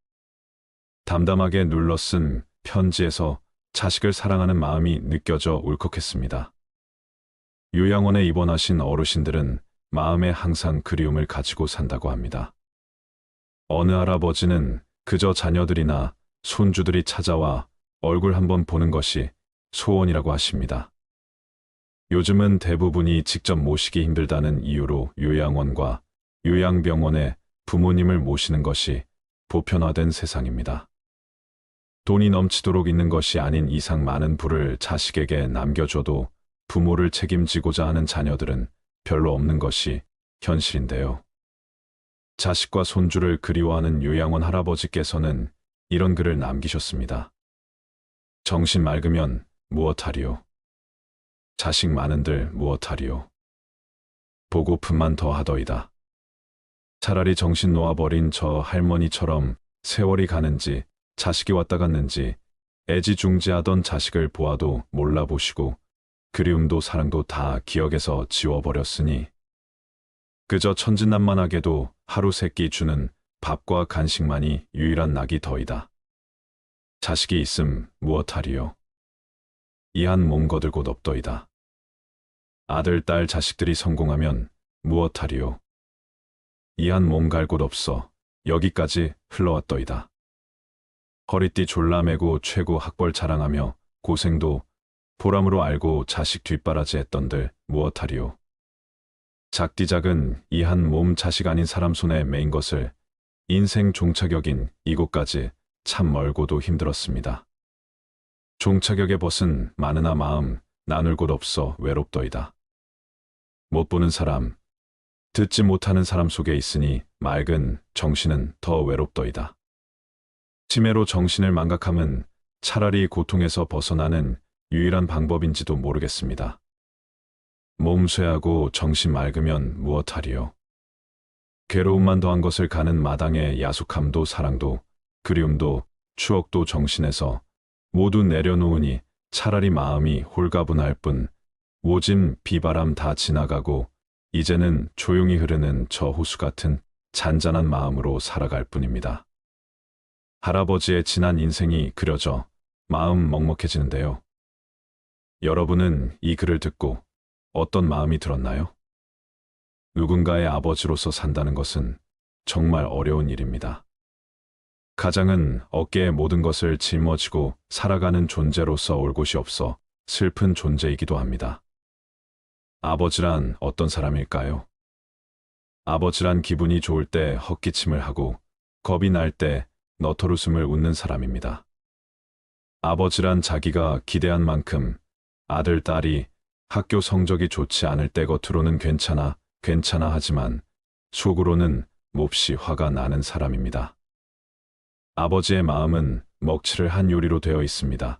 담담하게 눌러 쓴 편지에서 자식을 사랑하는 마음이 느껴져 울컥했습니다. 요양원에 입원하신 어르신들은 마음에 항상 그리움을 가지고 산다고 합니다. 어느 할아버지는 그저 자녀들이나 손주들이 찾아와 얼굴 한번 보는 것이 소원이라고 하십니다. 요즘은 대부분이 직접 모시기 힘들다는 이유로 요양원과 요양병원에 부모님을 모시는 것이 보편화된 세상입니다. 돈이 넘치도록 있는 것이 아닌 이상 많은 부를 자식에게 남겨줘도 부모를 책임지고자 하는 자녀들은 별로 없는 것이 현실인데요. 자식과 손주를 그리워하는 요양원 할아버지께서는 이런 글을 남기셨습니다. 정신 맑으면 무엇하리요? 자식 많은들 무엇하리요? 보고픈만 더하더이다. 차라리 정신 놓아버린 저 할머니처럼 세월이 가는지 자식이 왔다 갔는지 애지중지하던 자식을 보아도 몰라보시고 그리움도 사랑도 다 기억에서 지워버렸으니 그저 천진난만하게도 하루 세 끼 주는 밥과 간식만이 유일한 낙이 더이다. 자식이 있음 무엇하리요? 이 한 몸 거들 곳 없더이다. 아들, 딸, 자식들이 성공하면 무엇하리요? 이 한 몸 갈 곳 없어 여기까지 흘러왔더이다. 허리띠 졸라매고 최고 학벌 자랑하며 고생도 보람으로 알고 자식 뒷바라지 했던들 무엇하리요? 작디작은 이 한 몸 자식 아닌 사람 손에 매인 것을 인생 종착역인 이곳까지 참 멀고도 힘들었습니다. 종착역의 벗은 많으나 마음 나눌 곳 없어 외롭더이다. 못 보는 사람, 듣지 못하는 사람 속에 있으니 맑은 정신은 더 외롭더이다. 치매로 정신을 망각함은 차라리 고통에서 벗어나는 유일한 방법인지도 모르겠습니다. 몸 쇠하고 정신 맑으면 무엇하리요? 괴로움만 더한 것을 가는 마당의 야속함도 사랑도 그리움도 추억도 정신에서 모두 내려놓으니 차라리 마음이 홀가분할 뿐 모진 비바람 다 지나가고 이제는 조용히 흐르는 저 호수 같은 잔잔한 마음으로 살아갈 뿐입니다. 할아버지의 지난 인생이 그려져 마음 먹먹해지는데요. 여러분은 이 글을 듣고 어떤 마음이 들었나요? 누군가의 아버지로서 산다는 것은 정말 어려운 일입니다. 가장은 어깨에 모든 것을 짊어지고 살아가는 존재로서 올 곳이 없어 슬픈 존재이기도 합니다. 아버지란 어떤 사람일까요? 아버지란 기분이 좋을 때 헛기침을 하고 겁이 날 때 너털웃음을 웃는 사람입니다. 아버지란 자기가 기대한 만큼 아들, 딸이 학교 성적이 좋지 않을 때 겉으로는 괜찮아 하지만 속으로는 몹시 화가 나는 사람입니다. 아버지의 마음은 먹칠을 한 요리로 되어 있습니다.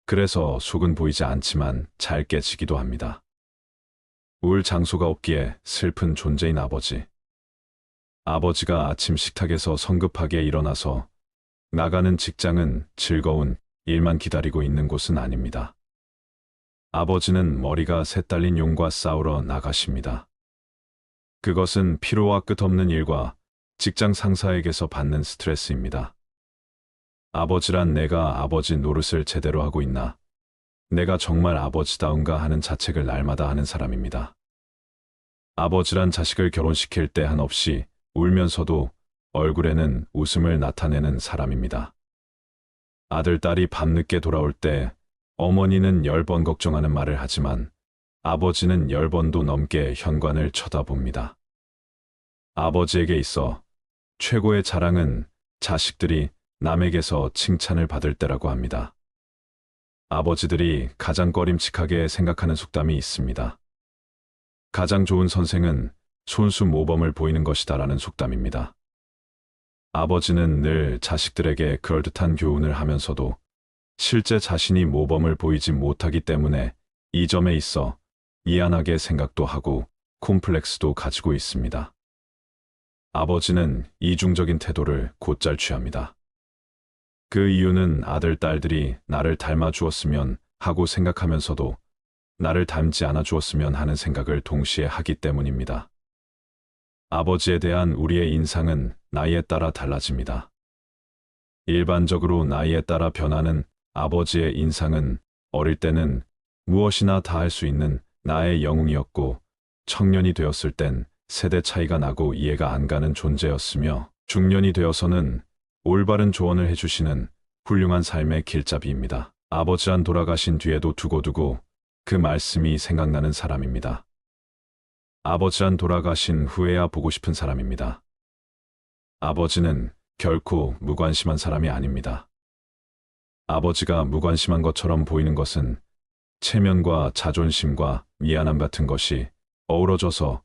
그래서 속은 보이지 않지만 잘 깨지기도 합니다. 울 장소가 없기에 슬픈 존재인 아버지. 아버지가 아침 식탁에서 성급하게 일어나서 나가는 직장은 즐거운 일만 기다리고 있는 곳은 아닙니다. 아버지는 머리가 새딸린 용과 싸우러 나가십니다. 그것은 피로와 끝없는 일과 직장 상사에게서 받는 스트레스입니다. 아버지란 내가 아버지 노릇을 제대로 하고 있나, 내가 정말 아버지다운가 하는 자책을 날마다 하는 사람입니다. 아버지란 자식을 결혼시킬 때 한없이 울면서도 얼굴에는 웃음을 나타내는 사람입니다. 아들, 딸이 밤늦게 돌아올 때 어머니는 10번 걱정하는 말을 하지만 아버지는 10번도 넘게 현관을 쳐다봅니다. 아버지에게 있어 최고의 자랑은 자식들이 남에게서 칭찬을 받을 때라고 합니다. 아버지들이 가장 꺼림칙하게 생각하는 속담이 있습니다. 가장 좋은 선생은 손수 모범을 보이는 것이다라는 속담입니다. 아버지는 늘 자식들에게 그럴듯한 교훈을 하면서도 실제 자신이 모범을 보이지 못하기 때문에 이 점에 있어 미안하게 생각도 하고 콤플렉스도 가지고 있습니다. 아버지는 이중적인 태도를 곧잘 취합니다. 그 이유는 아들, 딸들이 나를 닮아 주었으면 하고 생각하면서도 나를 닮지 않아 주었으면 하는 생각을 동시에 하기 때문입니다. 아버지에 대한 우리의 인상은 나이에 따라 달라집니다. 일반적으로 나이에 따라 변하는 아버지의 인상은 어릴 때는 무엇이나 다 할 수 있는 나의 영웅이었고 청년이 되었을 땐 세대 차이가 나고 이해가 안 가는 존재였으며 중년이 되어서는 올바른 조언을 해주시는 훌륭한 삶의 길잡이입니다. 아버지란 돌아가신 뒤에도 두고두고 그 말씀이 생각나는 사람입니다. 아버지란 돌아가신 후에야 보고 싶은 사람입니다. 아버지는 결코 무관심한 사람이 아닙니다. 아버지가 무관심한 것처럼 보이는 것은 체면과 자존심과 미안함 같은 것이 어우러져서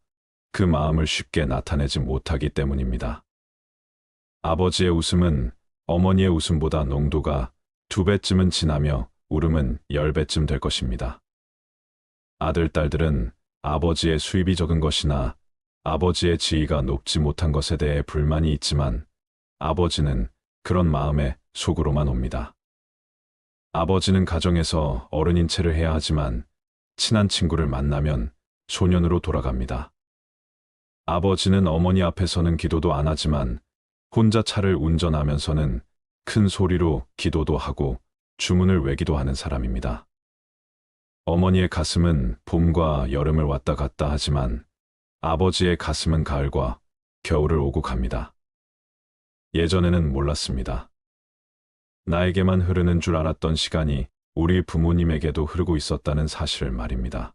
그 마음을 쉽게 나타내지 못하기 때문입니다. 아버지의 웃음은 어머니의 웃음보다 농도가 2배쯤은 진하며 울음은 10배쯤 될 것입니다. 아들, 딸들은 아버지의 수입이 적은 것이나 아버지의 지위가 높지 못한 것에 대해 불만이 있지만 아버지는 그런 마음에 속으로만 옵니다. 아버지는 가정에서 어른인 체를 해야 하지만 친한 친구를 만나면 소년으로 돌아갑니다. 아버지는 어머니 앞에서는 기도도 안 하지만 혼자 차를 운전하면서는 큰 소리로 기도도 하고 주문을 외기도 하는 사람입니다. 어머니의 가슴은 봄과 여름을 왔다 갔다 하지만 아버지의 가슴은 가을과 겨울을 오고 갑니다. 예전에는 몰랐습니다. 나에게만 흐르는 줄 알았던 시간이 우리 부모님에게도 흐르고 있었다는 사실을 말입니다.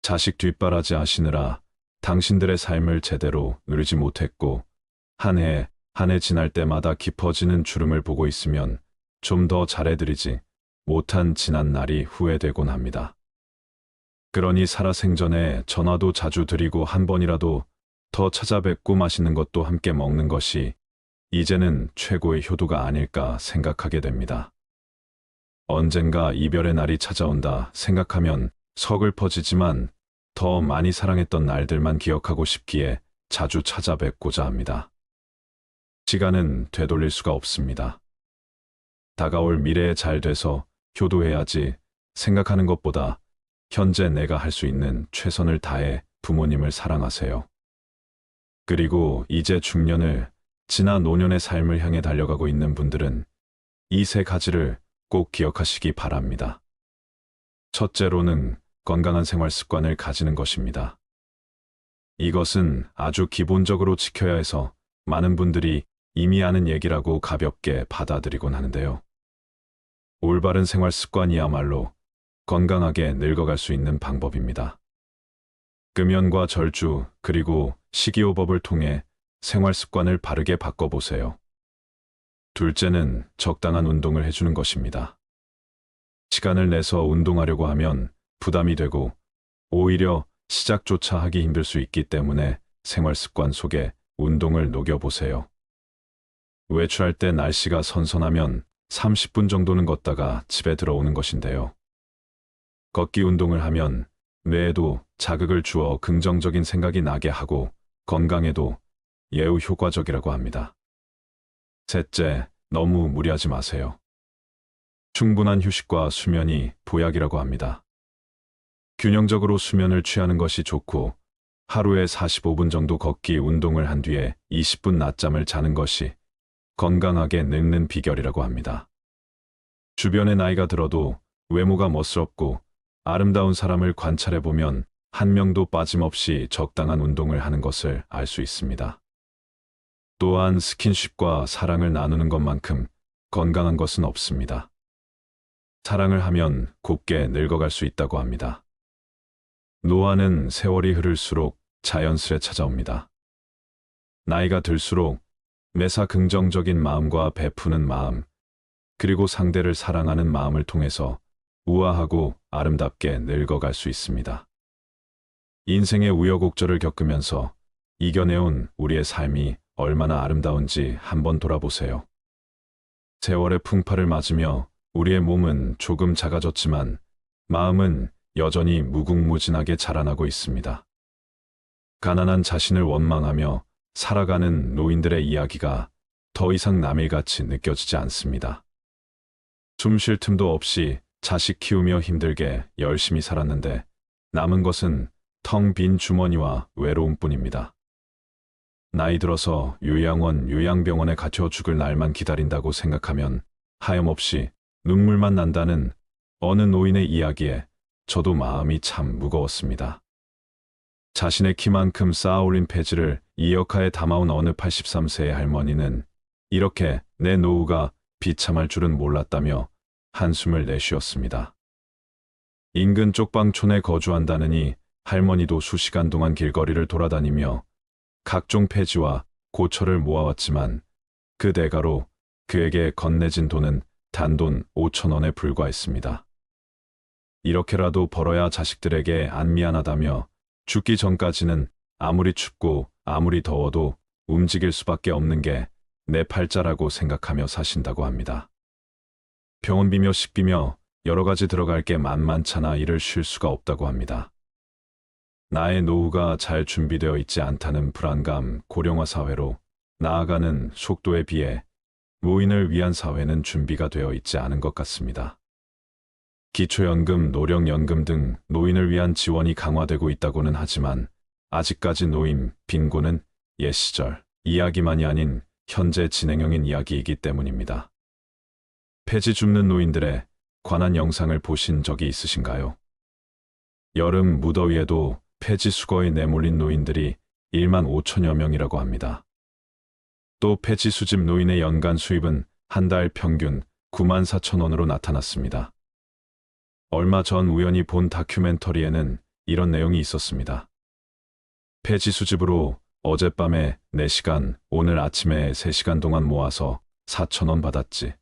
자식 뒷바라지 하시느라 당신들의 삶을 제대로 누리지 못했고 한 해 한 해 지날 때마다 깊어지는 주름을 보고 있으면 좀 더 잘해드리지 못한 지난 날이 후회되곤 합니다. 그러니 살아생전에 전화도 자주 드리고 한 번이라도 더 찾아뵙고 맛있는 것도 함께 먹는 것이 이제는 최고의 효도가 아닐까 생각하게 됩니다. 언젠가 이별의 날이 찾아온다 생각하면 서글퍼지지만 더 많이 사랑했던 날들만 기억하고 싶기에 자주 찾아뵙고자 합니다. 시간은 되돌릴 수가 없습니다. 다가올 미래에 잘 돼서 효도해야지 생각하는 것보다 현재 내가 할 수 있는 최선을 다해 부모님을 사랑하세요. 그리고 이제 중년을 지나 노년의 삶을 향해 달려가고 있는 분들은 이 세 가지를 꼭 기억하시기 바랍니다. 첫째로는 건강한 생활 습관을 가지는 것입니다. 이것은 아주 기본적으로 지켜야 해서 많은 분들이 이미 아는 얘기라고 가볍게 받아들이곤 하는데요. 올바른 생활 습관이야말로 건강하게 늙어갈 수 있는 방법입니다. 금연과 절주 그리고 식이요법을 통해 생활 습관을 바르게 바꿔보세요. 둘째는 적당한 운동을 해주는 것입니다. 시간을 내서 운동하려고 하면 부담이 되고 오히려 시작조차 하기 힘들 수 있기 때문에 생활 습관 속에 운동을 녹여보세요. 외출할 때 날씨가 선선하면 30분 정도는 걷다가 집에 들어오는 것인데요. 걷기 운동을 하면 뇌에도 자극을 주어 긍정적인 생각이 나게 하고 건강에도 매우 효과적이라고 합니다. 셋째, 너무 무리하지 마세요. 충분한 휴식과 수면이 보약이라고 합니다. 균형적으로 수면을 취하는 것이 좋고 하루에 45분 정도 걷기 운동을 한 뒤에 20분 낮잠을 자는 것이 건강하게 늙는 비결이라고 합니다. 주변의 나이가 들어도 외모가 멋스럽고 아름다운 사람을 관찰해보면 한 명도 빠짐없이 적당한 운동을 하는 것을 알 수 있습니다. 또한 스킨십과 사랑을 나누는 것만큼 건강한 것은 없습니다. 사랑을 하면 곱게 늙어갈 수 있다고 합니다. 노화는 세월이 흐를수록 자연스레 찾아옵니다. 나이가 들수록 매사 긍정적인 마음과 베푸는 마음, 그리고 상대를 사랑하는 마음을 통해서 우아하고 아름답게 늙어갈 수 있습니다. 인생의 우여곡절을 겪으면서 이겨내온 우리의 삶이 얼마나 아름다운지 한번 돌아보세요. 세월의 풍파를 맞으며 우리의 몸은 조금 작아졌지만 마음은 여전히 무궁무진하게 자라나고 있습니다. 가난한 자신을 원망하며 살아가는 노인들의 이야기가 더 이상 남일같이 느껴지지 않습니다. 숨 쉴 틈도 없이 자식 키우며 힘들게 열심히 살았는데 남은 것은 텅 빈 주머니와 외로움뿐입니다. 나이 들어서 요양원, 요양병원에 갇혀 죽을 날만 기다린다고 생각하면 하염없이 눈물만 난다는 어느 노인의 이야기에 저도 마음이 참 무거웠습니다. 자신의 키만큼 쌓아올린 폐지를 이 역하에 담아온 어느 83세의 할머니는 이렇게 내 노후가 비참할 줄은 몰랐다며 한숨을 내쉬었습니다. 인근 쪽방촌에 거주한다느니 할머니도 수시간 동안 길거리를 돌아다니며 각종 폐지와 고철을 모아왔지만 그 대가로 그에게 건네진 돈은 단돈 5,000원에 불과했습니다. 이렇게라도 벌어야 자식들에게 안 미안하다며 죽기 전까지는 아무리 춥고 아무리 더워도 움직일 수밖에 없는 게 내 팔자라고 생각하며 사신다고 합니다. 병원비며 식비며 여러 가지 들어갈 게 만만찮아 일을 쉴 수가 없다고 합니다. 나의 노후가 잘 준비되어 있지 않다는 불안감, 고령화 사회로 나아가는 속도에 비해 노인을 위한 사회는 준비가 되어 있지 않은 것 같습니다. 기초연금, 노령연금 등 노인을 위한 지원이 강화되고 있다고는 하지만 아직까지 노인, 빈곤은 옛 시절 이야기만이 아닌 현재 진행형인 이야기이기 때문입니다. 폐지 줍는 노인들에 관한 영상을 보신 적이 있으신가요? 여름 무더위에도 폐지 수거에 내몰린 노인들이 1만 5천여 명이라고 합니다. 또 폐지 수집 노인의 연간 수입은 한 달 평균 9만 4천 원으로 나타났습니다. 얼마 전 우연히 본 다큐멘터리에는 이런 내용이 있었습니다. 폐지 수집으로 어젯밤에 4시간, 오늘 아침에 3시간 동안 모아서 4천 원 받았지.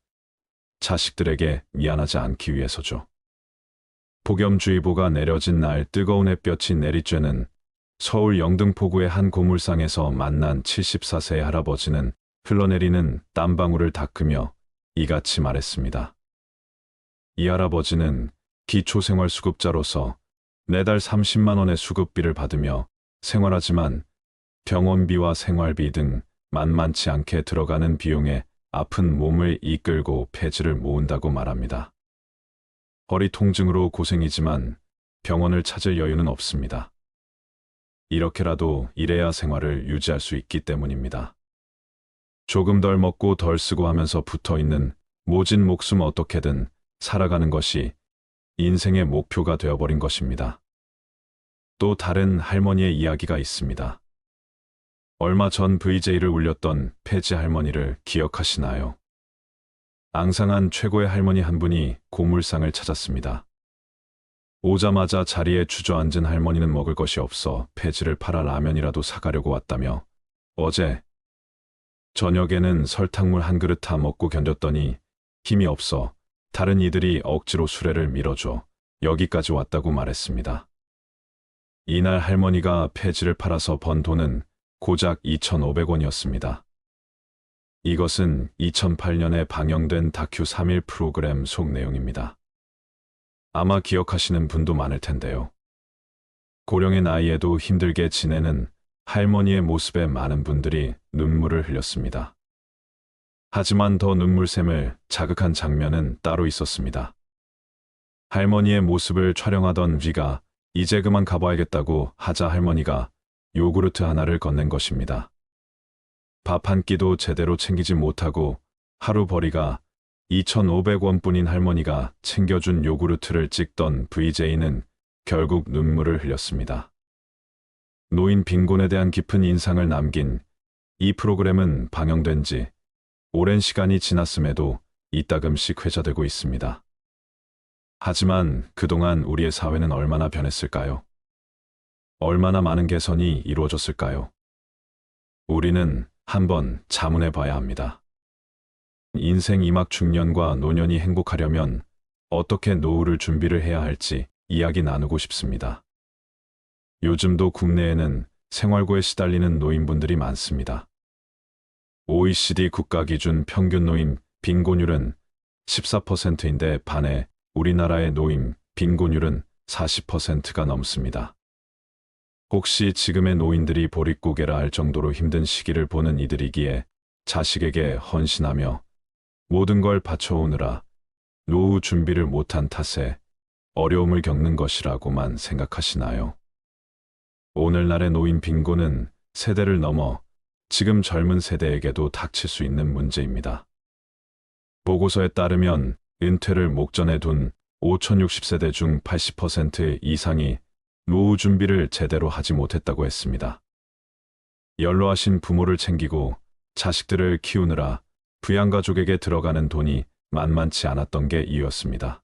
자식들에게 미안하지 않기 위해서죠. 폭염주의보가 내려진 날 뜨거운 햇볕이 내리쬐는 서울 영등포구의 한 고물상에서 만난 74세의 할아버지는 흘러내리는 땀방울을 닦으며 이같이 말했습니다. 이 할아버지는 기초생활수급자로서 매달 30만 원의 수급비를 받으며 생활하지만 병원비와 생활비 등 만만치 않게 들어가는 비용에 아픈 몸을 이끌고 폐지를 모은다고 말합니다. 허리 통증으로 고생이지만 병원을 찾을 여유는 없습니다. 이렇게라도 일해야 생활을 유지할 수 있기 때문입니다. 조금 덜 먹고 덜 쓰고 하면서 붙어있는 모진 목숨 어떻게든 살아가는 것이 인생의 목표가 되어버린 것입니다. 또 다른 할머니의 이야기가 있습니다. 얼마 전 VJ를 울렸던 폐지 할머니를 기억하시나요? 앙상한 최고의 할머니 한 분이 고물상을 찾았습니다. 오자마자 자리에 주저앉은 할머니는 먹을 것이 없어 폐지를 팔아 라면이라도 사가려고 왔다며 어제 저녁에는 설탕물 한 그릇 다 먹고 견뎠더니 힘이 없어 다른 이들이 억지로 수레를 밀어줘 여기까지 왔다고 말했습니다. 이날 할머니가 폐지를 팔아서 번 돈은 고작 2,500원이었습니다. 이것은 2008년에 방영된 다큐 3일 프로그램 속 내용입니다. 아마 기억하시는 분도 많을 텐데요. 고령의 나이에도 힘들게 지내는 할머니의 모습에 많은 분들이 눈물을 흘렸습니다. 하지만 더 눈물샘을 자극한 장면은 따로 있었습니다. 할머니의 모습을 촬영하던 위가 이제 그만 가봐야겠다고 하자 할머니가 요구르트 하나를 건넨 것입니다. 밥 한 끼도 제대로 챙기지 못하고 하루 벌이가 2,500원뿐인 할머니가 챙겨준 요구르트를 찍던 VJ는 결국 눈물을 흘렸습니다. 노인 빈곤에 대한 깊은 인상을 남긴 이 프로그램은 방영된 지 오랜 시간이 지났음에도 이따금씩 회자되고 있습니다. 하지만 그동안 우리의 사회는 얼마나 변했을까요? 얼마나 많은 개선이 이루어졌을까요? 우리는 한번 자문해 봐야 합니다. 인생 이막 중년과 노년이 행복하려면 어떻게 노후를 준비를 해야 할지 이야기 나누고 싶습니다. 요즘도 국내에는 생활고에 시달리는 노인분들이 많습니다. OECD 국가 기준 평균 노인 빈곤율은 14%인데 반해 우리나라의 노인 빈곤율은 40%가 넘습니다. 혹시 지금의 노인들이 보릿고개라 할 정도로 힘든 시기를 보는 이들이기에 자식에게 헌신하며 모든 걸 바쳐오느라 노후 준비를 못한 탓에 어려움을 겪는 것이라고만 생각하시나요? 오늘날의 노인 빈곤은 세대를 넘어 지금 젊은 세대에게도 닥칠 수 있는 문제입니다. 보고서에 따르면 은퇴를 목전에 둔 5060세대 중 80% 이상이 노후 준비를 제대로 하지 못했다고 했습니다. 연로하신 부모를 챙기고 자식들을 키우느라 부양가족에게 들어가는 돈이 만만치 않았던 게 이유였습니다.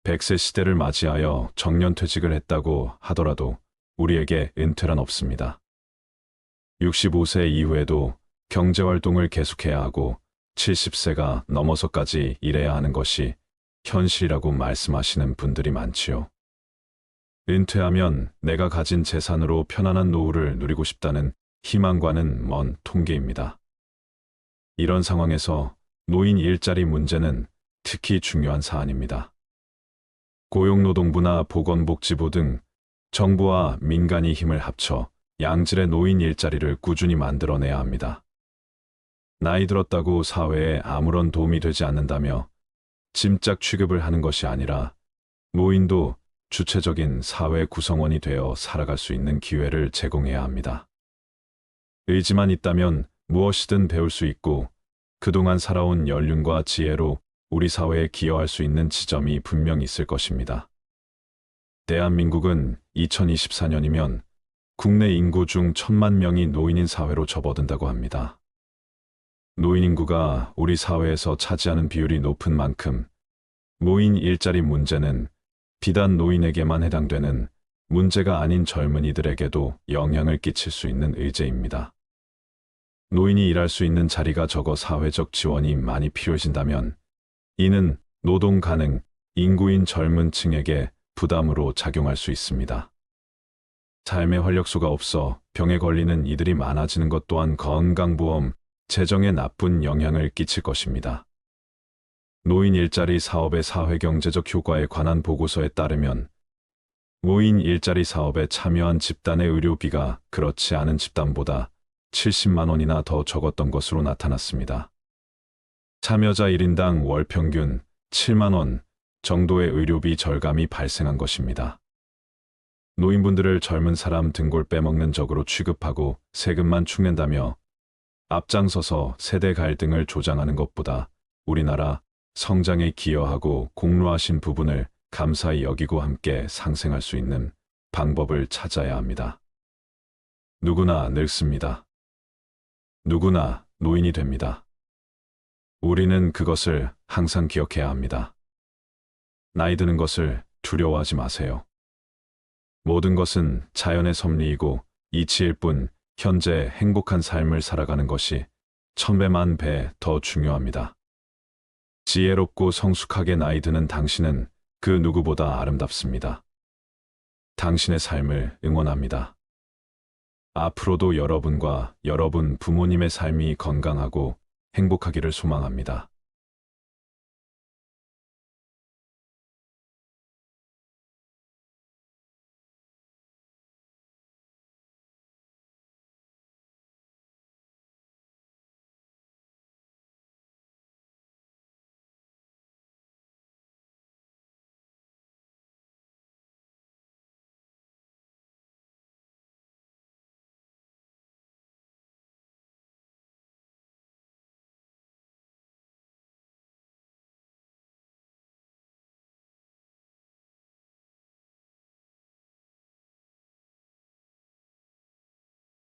100세 시대를 맞이하여 정년퇴직을 했다고 하더라도 우리에게 은퇴란 없습니다. 65세 이후에도 경제활동을 계속해야 하고 70세가 넘어서까지 일해야 하는 것이 현실이라고 말씀하시는 분들이 많지요. 은퇴하면 내가 가진 재산으로 편안한 노후를 누리고 싶다는 희망과는 먼 통계입니다. 이런 상황에서 노인 일자리 문제는 특히 중요한 사안입니다. 고용노동부나 보건복지부 등 정부와 민간이 힘을 합쳐 양질의 노인 일자리를 꾸준히 만들어내야 합니다. 나이 들었다고 사회에 아무런 도움이 되지 않는다며 짐짝 취급을 하는 것이 아니라 노인도 주체적인 사회 구성원이 되어 살아갈 수 있는 기회를 제공해야 합니다. 의지만 있다면 무엇이든 배울 수 있고 그동안 살아온 연륜과 지혜로 우리 사회에 기여할 수 있는 지점이 분명 있을 것입니다. 대한민국은 2024년이면 국내 인구 중 1,000만 명이 노인인 사회로 접어든다고 합니다. 노인 인구가 우리 사회에서 차지하는 비율이 높은 만큼 노인 일자리 문제는 비단 노인에게만 해당되는 문제가 아닌 젊은이들에게도 영향을 끼칠 수 있는 의제입니다. 노인이 일할 수 있는 자리가 적어 사회적 지원이 많이 필요해진다면 이는 노동 가능 인구인 젊은 층에게 부담으로 작용할 수 있습니다. 삶의 활력소가 없어 병에 걸리는 이들이 많아지는 것 또한 건강보험, 재정에 나쁜 영향을 끼칠 것입니다. 노인 일자리 사업의 사회경제적 효과에 관한 보고서에 따르면 노인 일자리 사업에 참여한 집단의 의료비가 그렇지 않은 집단보다 70만 원이나 더 적었던 것으로 나타났습니다. 참여자 1인당 월 평균 7만 원 정도의 의료비 절감이 발생한 것입니다. 노인분들을 젊은 사람 등골 빼먹는 적으로 취급하고 세금만 축낸다며 앞장서서 세대 갈등을 조장하는 것보다 우리나라 성장에 기여하고 공로하신 부분을 감사히 여기고 함께 상생할 수 있는 방법을 찾아야 합니다. 누구나 늙습니다. 누구나 노인이 됩니다. 우리는 그것을 항상 기억해야 합니다. 나이 드는 것을 두려워하지 마세요. 모든 것은 자연의 섭리이고 이치일 뿐 현재 행복한 삶을 살아가는 것이 천배만 배 더 중요합니다. 지혜롭고 성숙하게 나이 드는 당신은 그 누구보다 아름답습니다. 당신의 삶을 응원합니다. 앞으로도 여러분과 여러분 부모님의 삶이 건강하고 행복하기를 소망합니다.